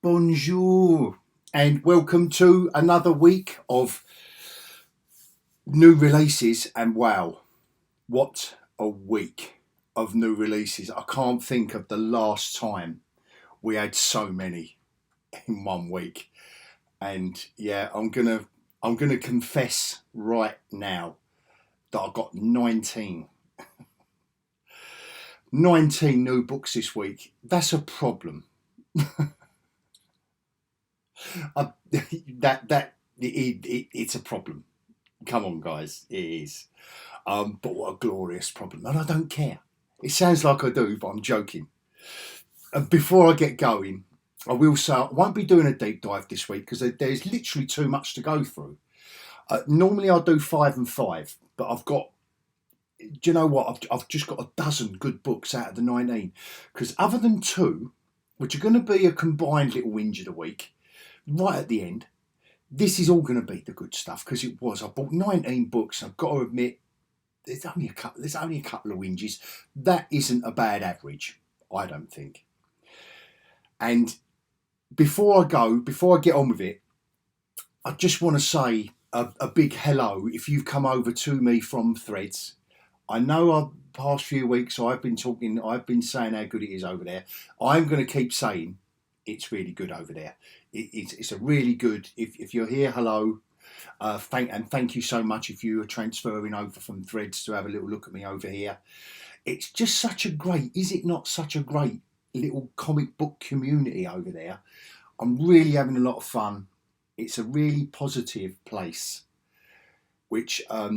Bonjour and welcome to another week of new releases, and wow, what a week of new releases. I can't think of the last time we had so many in one week. And yeah, I'm gonna confess right now that I got 19 new books this week. That's a problem. It's a problem. Come on, guys, it is. But what a glorious problem, and I don't care. It sounds like I do, but I'm joking. And before I get going, I will say I won't be doing a deep dive this week because there's literally too much to go through. Normally I do 5 and 5, but I've got. Do you know what? I've just got a dozen good books out of the 19. Because other than 2, which are going to be a combined little whinge of the week, right at the end, this is all going to be the good stuff because it was. I bought 19 books. I've got to admit, there's only a couple of whinges. That isn't a bad average, I don't think. And before I get on with it, I just want to say a big hello if you've come over to me from Threads. I know the past few weeks I've been saying how good it is over there. I'm going to keep saying it's really good over there. It's a really good, if you're here, hello. Thank you so much if you are transferring over from Threads to have a little look at me over here. It's just such a great, is it not such a great little comic book community over there? I'm really having a lot of fun. It's a really positive place, which I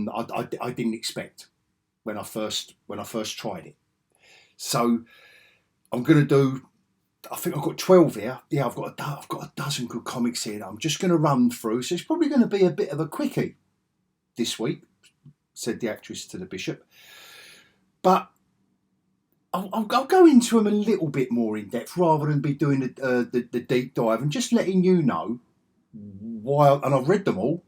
didn't expect when I first tried it. So I'm going to do. I think I've got 12 here. Yeah, I've got a dozen good comics here that I'm just going to run through. So it's probably going to be a bit of a quickie this week, said the actress to the bishop. But I'll go into them a little bit more in depth rather than be doing the deep dive and just letting you know why. And I've read them all.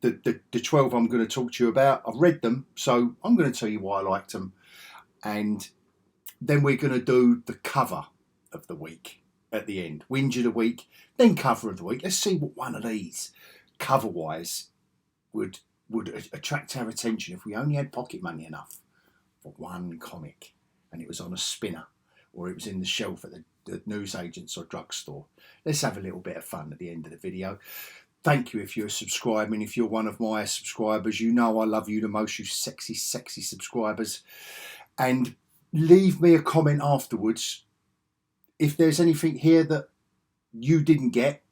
The 12 I'm going to talk to you about, I've read them, so I'm going to tell you why I liked them. And then we're going to do the cover of the week at the end. Whinge of the week, then cover of the week. Let's see what one of these, cover-wise, would attract our attention if we only had pocket money enough for one comic and it was on a spinner or it was in the shelf at the newsagents or drugstore. Let's have a little bit of fun at the end of the video. Thank you if you're subscribing. If you're one of my subscribers, you know I love you the most, you sexy, sexy subscribers. And leave me a comment afterwards if there's anything here that you didn't get,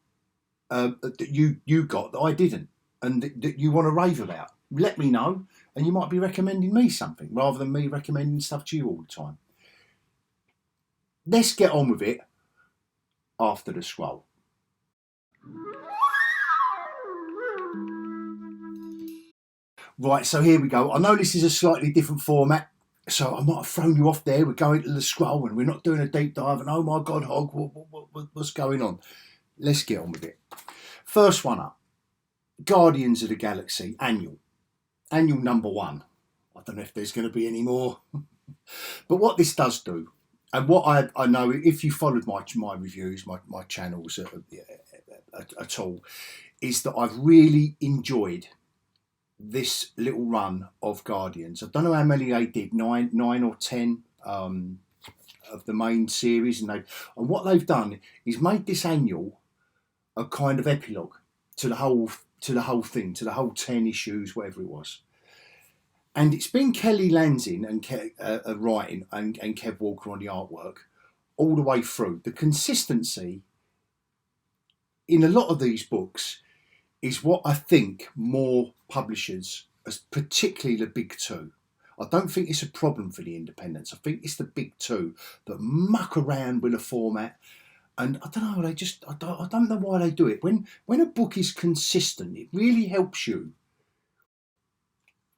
that you got that I didn't, and that you want to rave about. Let me know, and you might be recommending me something rather than me recommending stuff to you all the time. Let's get on with it after the scroll. Right, so here we go. I know this is a slightly different format, so I might have thrown you off there. We're going to the scroll and we're not doing a deep dive and oh my God, Hog, what's going on? Let's get on with it. First one up, Guardians of the Galaxy, annual number 1. I don't know if there's going to be any more. But what this does do, and what I know, if you followed my reviews, my channels at all, is that I've really enjoyed this little run of Guardians. I don't know how many they did, 9 or 10 of the main series, and what they've done is made this annual a kind of epilogue to the whole thing, to the whole 10 issues, whatever it was. And it's been Kelly Lanzing and writing and Kev Walker on the artwork all the way through. The consistency in a lot of these books is what I think more publishers, particularly the big 2. I don't think it's a problem for the independents. I think it's the big 2 that muck around with a format, and I don't know. I don't know why they do it. When a book is consistent, it really helps you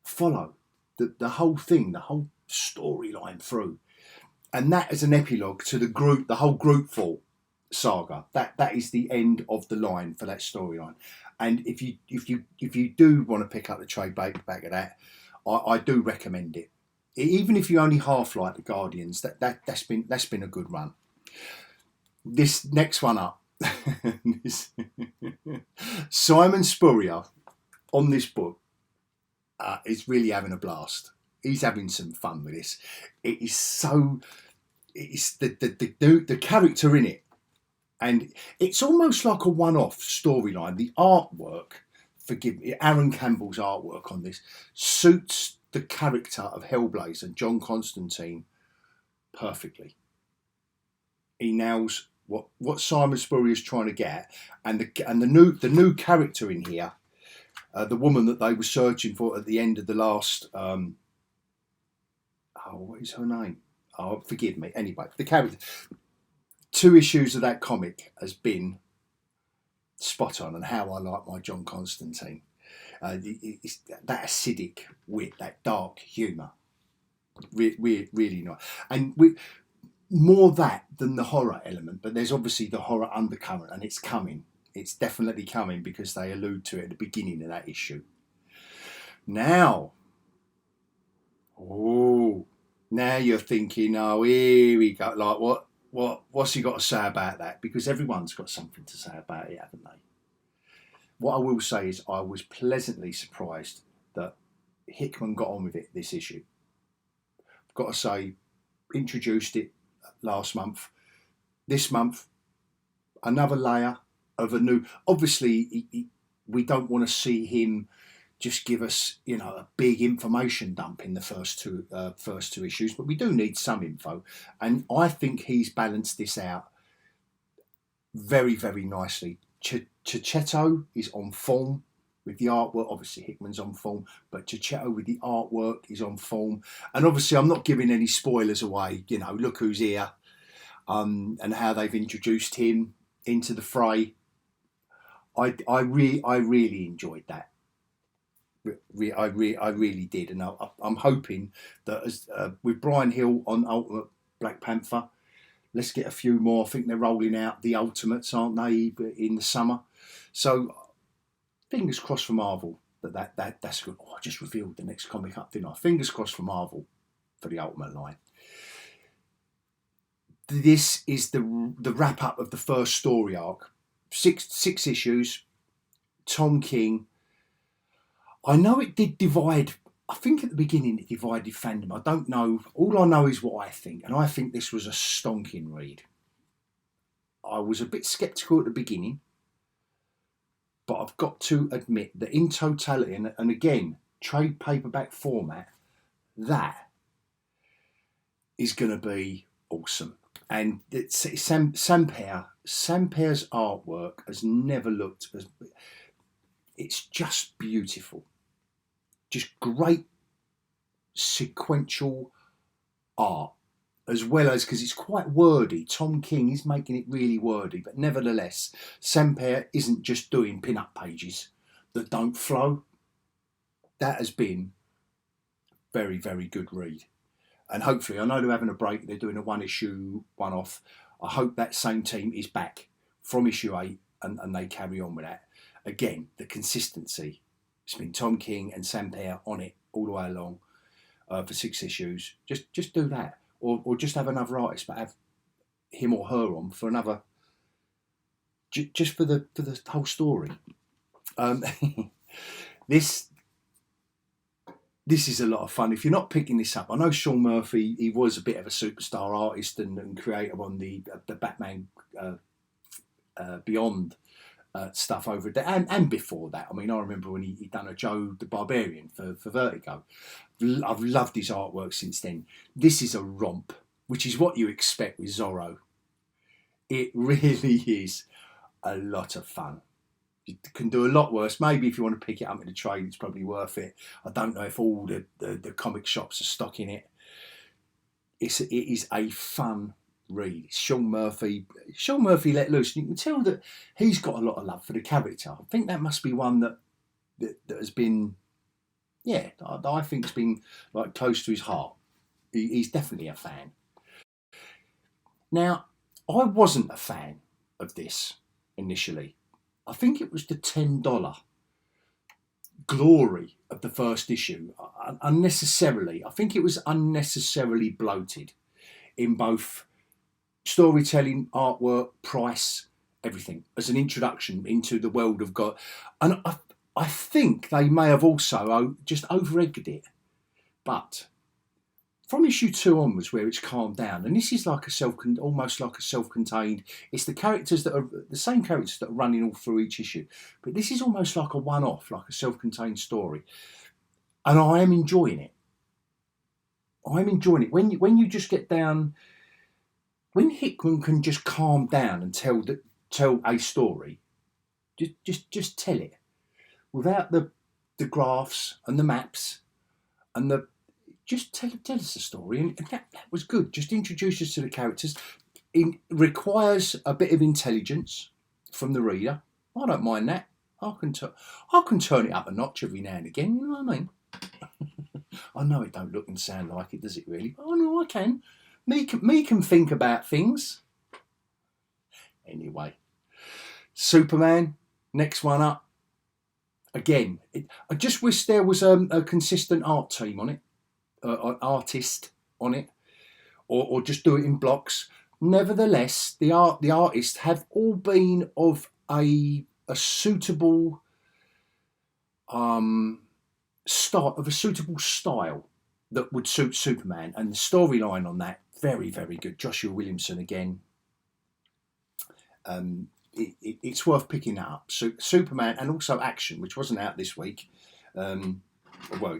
follow the whole thing, the whole storyline through, and that is an epilogue to the whole Groupfall saga. That is the end of the line for that storyline. And if you do want to pick up the trade back of that, I do recommend it. Even if you only half like the Guardians, that's been a good run. This next one up, Simon Spurrier on this book is really having a blast. He's having some fun with this. It is so. It's the character in it, and it's almost like a one-off storyline. The artwork, forgive me, Aaron Campbell's artwork on this suits the character of Hellblazer, John Constantine, perfectly. He nails what Simon Spurrier is trying to get, and the new character in here, the woman that they were searching for at the end of the last. What is her name? Oh, forgive me. Anyway, the character. 2 issues of that comic has been spot on, and how I like my John Constantine. It's that acidic wit, that dark humour, really nice, and more that than the horror element. But there's obviously the horror undercurrent, and it's coming. It's definitely coming because they allude to it at the beginning of that issue. Now you're thinking, oh, here we go. Like what's he got to say about that? Because everyone's got something to say about it, haven't they? What I will say is I was pleasantly surprised that Hickman got on with it this issue. I've got to say, introduced it last month. This month, another layer of a new. Obviously, we don't want to see him just give us, a big information dump in the first two issues, but we do need some info, and I think he's balanced this out very, very nicely. Checchetto is on form with the artwork. Obviously, Hickman's on form, but Checchetto with the artwork is on form, and obviously, I'm not giving any spoilers away. Look who's here, and how they've introduced him into the fray. I really enjoyed that. I really did, and I'm hoping that as with Brian Hill on Ultimate Black Panther, let's get a few more. I think they're rolling out the Ultimates, aren't they, in the summer? So fingers crossed for Marvel that's good. I just revealed the next comic up, didn't I? Fingers crossed for Marvel for the Ultimate line. This is the wrap up of the first story arc. Six issues. Tom King. I know it did divide. I think at the beginning it divided fandom. I don't know. All I know is what I think. And I think this was a stonking read. I was a bit sceptical at the beginning. But I've got to admit that in totality, and again, trade paperback format, that is going to be awesome. And Sampere's artwork has never looked as. It's just beautiful. Just great sequential art, as well as, because it's quite wordy. Tom King is making it really wordy, but nevertheless, Sampere isn't just doing pin-up pages that don't flow. That has been very, very good read. And hopefully, I know they're having a break, they're doing a one-issue, one-off. I hope that same team is back from issue 8 and they carry on with that. Again, the consistency. It's been Tom King and Sampere on it all the way along for 6 issues. Just do that. Or just have another artist, but have him or her on for another, just for the whole story. This is a lot of fun. If you're not picking this up, I know Sean Murphy, he was a bit of a superstar artist and creator on the Batman Beyond stuff over there, and before that. I mean, I remember when he done a Joe the Barbarian for Vertigo. I've loved his artwork since then. This is a romp, which is what you expect with Zorro. It really is a lot of fun. You can do a lot worse. Maybe if you want to pick it up in a trade, it's probably worth it. I don't know if all the comic shops are stocking it. It is a fun read. It's Sean Murphy let loose. You can tell that he's got a lot of love for the character. I think that must be one that has been, I think it's been like close to his heart. He's definitely a fan. Now, I wasn't a fan of this initially. I think it was the $10 glory of the first issue. Unnecessarily, I think it was unnecessarily bloated in both storytelling, artwork, price, everything as an introduction into the world of God. And I think they may have also just over-egged it. But from issue 2 onwards, where it's calmed down, and this is like almost like a self-contained. It's the characters that are the same characters that are running all through each issue, but this is almost like a one-off, like a self-contained story, and I am enjoying it. I'm enjoying it when you just get down. When Hickman can just calm down and tell a story, just tell it without the graphs and the maps and the. Just tell us the story, and that was good. Just introduce us to the characters. It requires a bit of intelligence from the reader. I don't mind that. I can turn it up a notch every now and again. You know what I mean? I know it don't look and sound like it, does it really? But I know I can. Me can think about things. Anyway, Superman, next one up. Again, I just wish there was a consistent art team on it. An artist on it, or just do it in blocks. Nevertheless, the artists have all been of a suitable style that would suit Superman, and the storyline on that very, very good. Joshua Williamson again. It's worth picking that up. Superman, and also Action, which wasn't out this week. Well,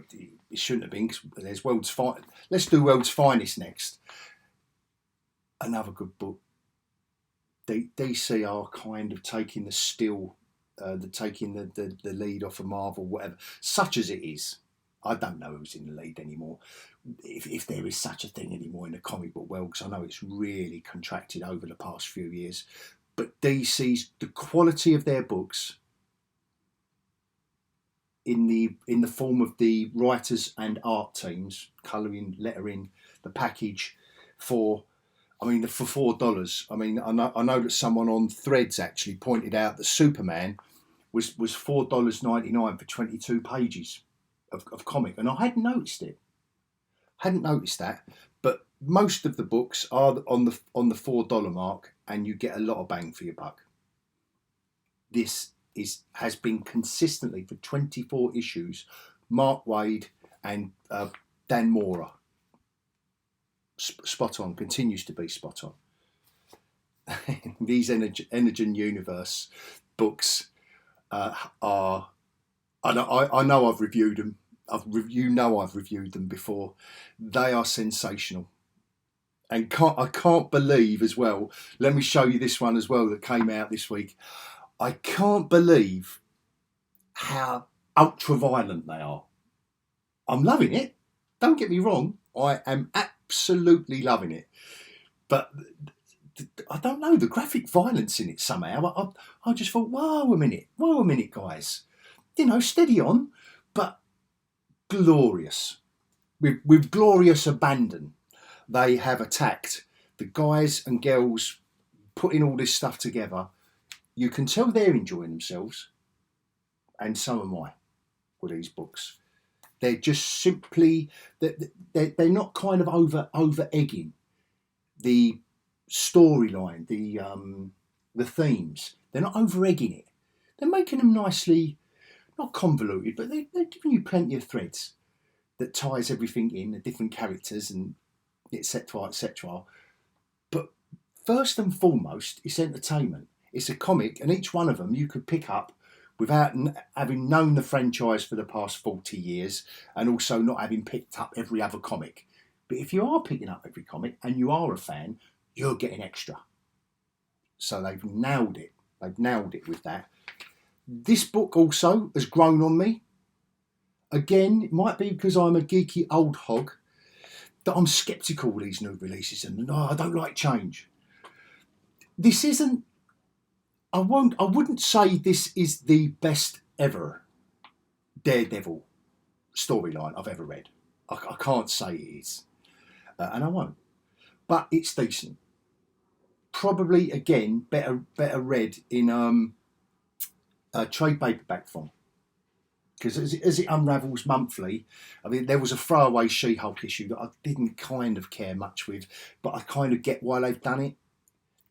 it shouldn't have been, because there's World's Finest. Let's do World's Finest next. Another good book. DC are kind of taking the lead off of Marvel, whatever. Such as it is. I don't know who's in the lead anymore, if there is such a thing anymore in the comic book world, because I know it's really contracted over the past few years. But DC's, the quality of their books, in the form of the writers and art teams, colouring, lettering, the package for $4. I mean, I know that someone on Threads actually pointed out that Superman was $4.99 for 22 pages of comic, and I hadn't noticed it. Hadn't noticed that, but most of the books are on the $4 mark, and you get a lot of bang for your buck. This has been consistently for 24 issues, Mark Waid and Dan Mora. Spot on, continues to be spot on. These Energon Universe books are. I know I've reviewed them. I've reviewed them before. They are sensational, and I can't believe as well. Let me show you this one as well that came out this week. I can't believe how ultra-violent they are. I'm loving it. Don't get me wrong. I am absolutely loving it. But I don't know, the graphic violence in it somehow. I just thought, whoa a minute, guys. You know, steady on, but glorious. With glorious abandon, they have attacked the guys and girls putting all this stuff together. You can tell they're enjoying themselves, and so am I with these books. They're just simply, they're not kind of over egging the storyline, the themes. They're not over egging it. They're making them nicely, not convoluted, but they're giving you plenty of threads that ties everything in, the different characters and etc., etc. But first and foremost, it's entertainment. It's a comic, and each one of them you could pick up without having known the franchise for the past 40 years, and also not having picked up every other comic. But if you are picking up every comic and you are a fan, you're getting extra. So they've nailed it. They've nailed it with that. This book also has grown on me. Again, it might be because I'm a geeky old hog that I'm sceptical with these new releases, and I don't like change. This isn't. I wouldn't say this is the best ever Daredevil storyline I've ever read. I can't say it is, and I won't. But it's decent. Probably again better read in a trade paperback form, because as it unravels monthly. I mean, there was a throwaway She-Hulk issue that I didn't kind of care much with, but I kind of get why they've done it.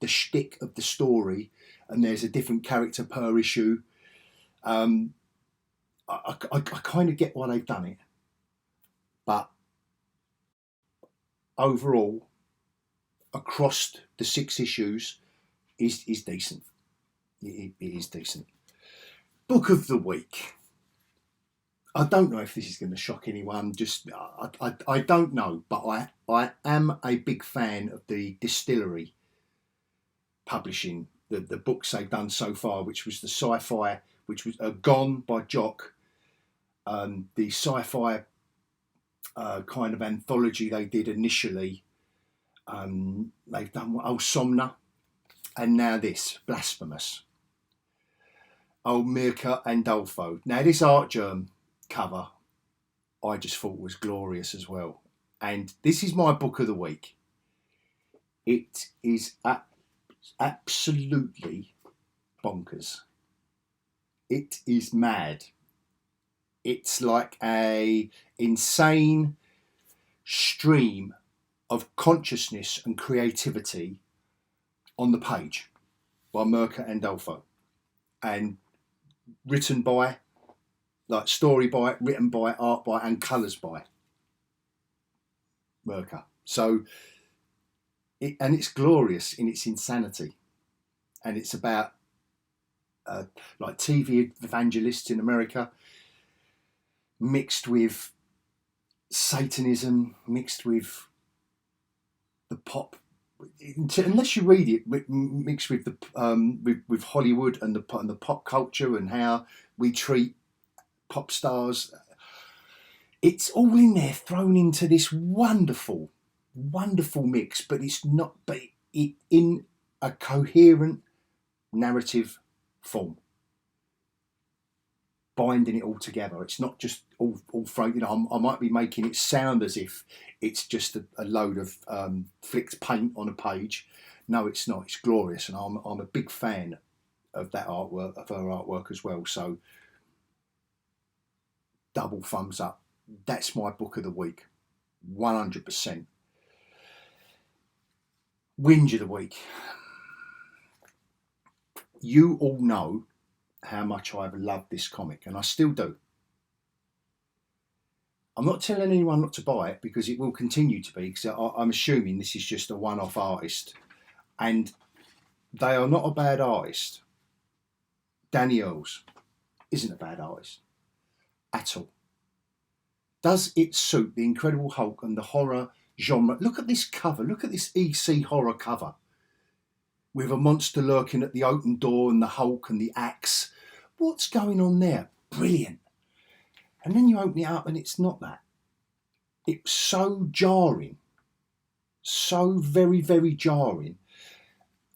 The shtick of the story and there's a different character per issue. I kind of get why they've done it, but overall, across the 6 issues, is decent. It is decent. Book of the week. I don't know if this is going to shock anyone. Just I don't know, but I am a big fan of the Distillery publishing the books they've done so far, which was the sci-fi, which was Gone by Jock, the sci-fi kind of anthology they did initially. They've done Somna, and now this Blasphemous. Mirka and Dolfo. Now this Art Germ cover I just thought was glorious as well, and this is my book of the week. It is absolutely bonkers. It is mad. It's like a insane stream of consciousness and creativity on the page by Mirka and Dolfo, and written by, like, story by, written by, art by, and colours by Mirka. So, and it's glorious in its insanity, and it's about like TV evangelists in America, mixed with Satanism, mixed with the pop. Unless you read it, mixed with the with Hollywood and the pop culture and how we treat pop stars, it's all in there, thrown into this wonderful mix. But it's not, but it in a coherent narrative form, binding it all together. It's not just all thrown. You know, I might be making it sound as if it's just a load of flicked paint on a page. No, it's not. It's glorious, and I'm a big fan of that artwork, of her artwork as well. So, double thumbs up. That's my book of the week, 100%. Whinge of the week. You all know how much I've loved this comic, and I still do. I'm not telling anyone not to buy it, because it will continue to be, because I'm assuming this is just a one-off artist, and they are not a bad artist. Danny Earls isn't a bad artist at all. Does it suit the Incredible Hulk and the horror genre? Look at this cover. Look at this EC horror cover, with a monster lurking at the open door and the Hulk and the axe. What's going on there? Brilliant. And then you open it up and it's not that. It's so jarring. So very, very jarring.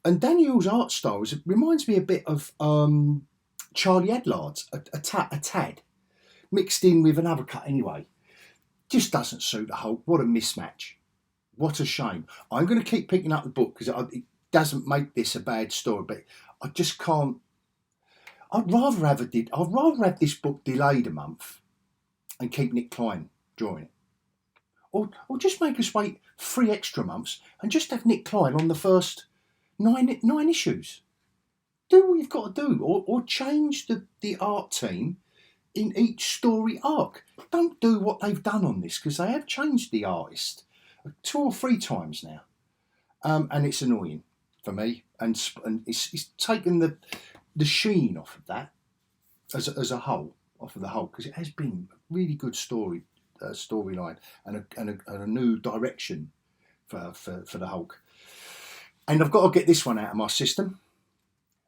And Daniel's art style reminds me a bit of Charlie Adlard's, a tad, mixed in with another cut anyway. Just doesn't suit the Hulk. What a mismatch. What a shame. I'm going to keep picking up the book, because it doesn't make this a bad story, but I just can't. I'd rather have this book delayed a month and keep Nick Klein drawing it, or just make us wait 3 extra months and just have Nick Klein on the first nine issues. Do what you've got to do, or change the art team in each story arc. Don't do what they've done on this, because they have changed the artist 2 or 3 times now, and it's annoying for me, and it's taken the sheen off of that as a whole, off of the whole, because it has been a really good storyline and a new direction for the Hulk. And I've got to get this one out of my system.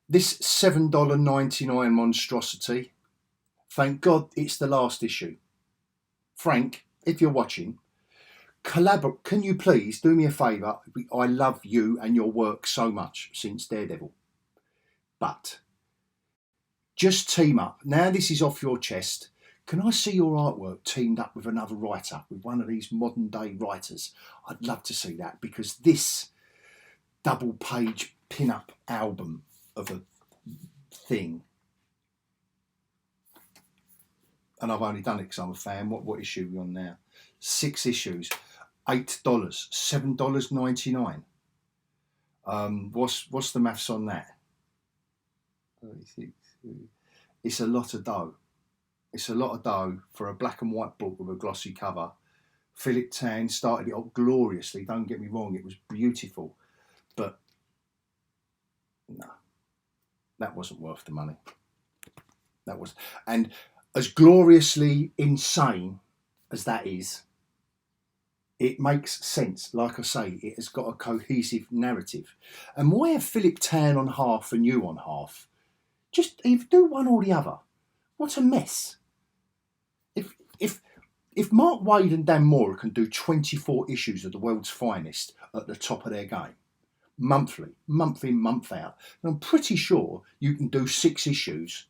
This $7.99 monstrosity. Thank God it's the last issue. Frank, if you're watching, can you please do me a favour? I love you and your work so much since Daredevil, but just team up. Now this is off your chest. Can I see your artwork teamed up with another writer, with one of these modern day writers? I'd love to see that, because this double page pin-up album of a thing, and I've only done it because I'm a fan. What issue are we on now? 6 issues, $8, $7.99. What's the maths on that? 36. It's a lot of dough. It's a lot of dough for a black and white book with a glossy cover. Philip Tan started it off gloriously. Don't get me wrong, it was beautiful. But no, that wasn't worth the money. That was, and as gloriously insane as that is, it makes sense. Like I say, it has got a cohesive narrative. And why have Philip Tan on half and you on half? Just either do one or the other. What a mess. If Mark Waid and Dan Mora can do 24 issues of the world's finest at the top of their game, month in, month out, then I'm pretty sure you can do 6 issues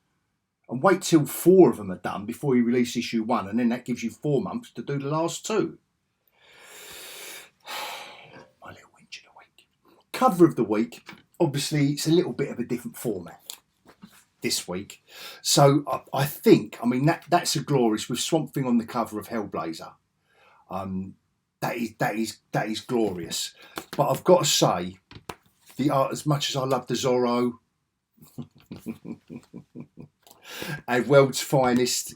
and wait till 4 of them are done before you release issue 1, and then that gives you 4 months to do the last 2. My little whinge of the week. Cover of the week, obviously it's a little bit of a different format this week. So I think, I mean, that's a glorious, with Swamp Thing on the cover of Hellblazer. That is glorious. But I've got to say, the art, as much as I love the Zorro, and World's Finest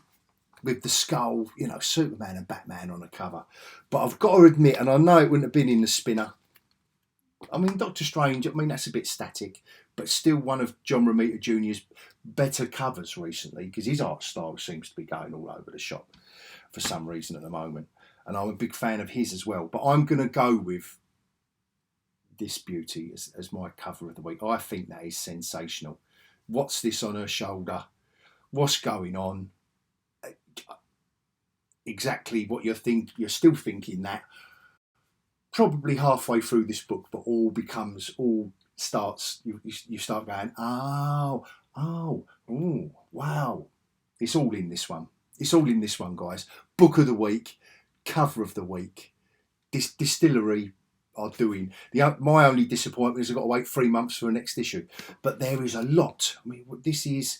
with the skull, you know, Superman and Batman on the cover. But I've got to admit, and I know it wouldn't have been in the spinner, I mean, Doctor Strange, I mean, that's a bit static, but still one of John Romita Jr.'s better covers recently, because his art style seems to be going all over the shop for some reason at the moment. And I'm a big fan of his as well. But I'm going to go with this beauty as my cover of the week. I think that is sensational. What's this on her shoulder? What's going on? Exactly what you're still thinking that. Probably halfway through this book, but you start going, oh, wow. It's all in this one. It's all in this one, guys. Book of the week, cover of the week. This distillery are doing. My only disappointment is I've got to wait 3 months for the next issue. But there is a lot. I mean, this is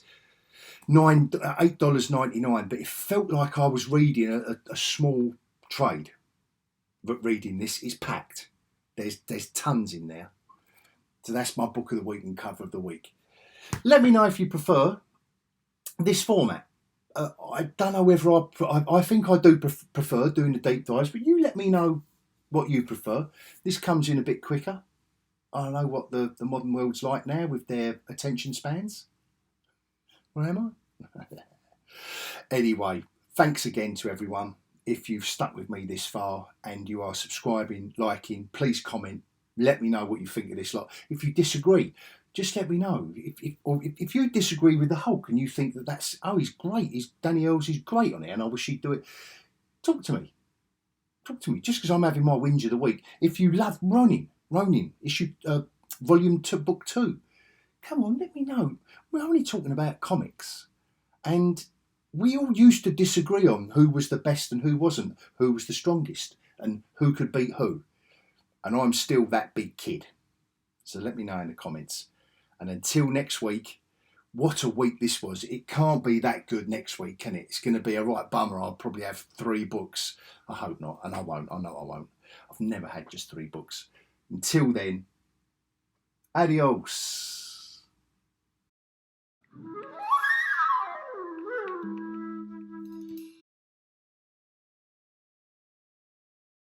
$8.99, but it felt like I was reading a small trade. But reading this is packed. There's tons in there. So that's my book of the week and cover of the week. Let me know if you prefer this format. I don't know whether I think I do prefer doing the deep dives, but you let me know what you prefer. This comes in a bit quicker. I don't know what the modern world's like now with their attention spans. Where am I? Anyway, thanks again to everyone. If you've stuck with me this far and you are subscribing, liking, please comment. Let me know what you think of this lot. If you disagree, just let me know. If you disagree with the Hulk and you think that's he's great, Danny Earls is great on it, and I wish he'd do it, talk to me. Talk to me. Just because I'm having my whinge of the week. If you love Ronin issue volume 2, book 2, come on, let me know. We're only talking about comics, and we all used to disagree on who was the best and who wasn't, who was the strongest and who could beat who. And I'm still that big kid. So let me know in the comments. And until next week, what a week this was. It can't be that good next week, can it? It's going to be a right bummer. I'll probably have 3 books. I hope not. And I won't. I know I won't. I've never had just 3 books. Until then, adios.